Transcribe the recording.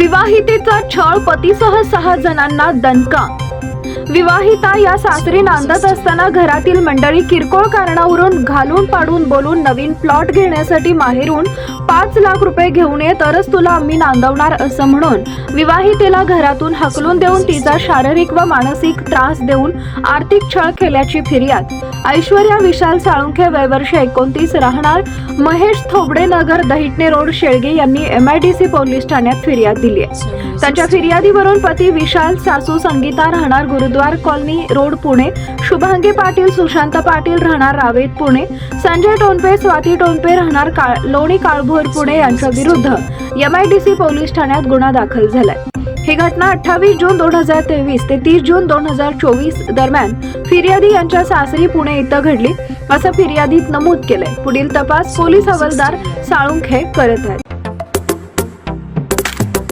विवाहितेचा छळ, पतीसह 6 जणांना दणका। विवाहिता या सासरी नांदत असताना घरातील मंडळी किरकोळ कारणावरून घालून पाडून बोलून नवीन प्लॉट घेण्यासाठी माहेरून 5 लाख रुपये घेऊन ये तरच तुला आम्ही नांदवणार असं म्हणून विवाहितेला घरातून हकलून देऊन तिचा शारीरिक व मानसिक त्रास देऊन आर्थिक छळ केल्याची फिर्याद ऐश्वर्या विशाल साळुंखे वय वर्ष 29 राहणार महेश थोबडे नगर दहिटणे रोड शेळगे यांनी MIDC पोलीस ठाण्यात फिर्याद दिली आहे। त्याच्या फिर्यादीवरून पती विशाल, सासू संगीता राहणार गुरुद्वार कॉलनी रोड पुणे, शुभांगी पाटील, सुशांत पाटील राहणार रावेत पुणे, संजय टोनपे, स्वाती टोनपे राहणार लोणी काळभोर पुणे यांच्या विरुद्ध MIDC पोलीस ठाण्यात गुन्हा दाखल झालाय। ही घटना 28 जून 2023 ते 30 जून 2024 दरम्यान फिर्यादी यांच्या सासरी पुणे इथं घडली असं फिर्यादीत नमूद केलंय। पुढील तपास पोलीस हवालदार साळुंखे करत आहेत।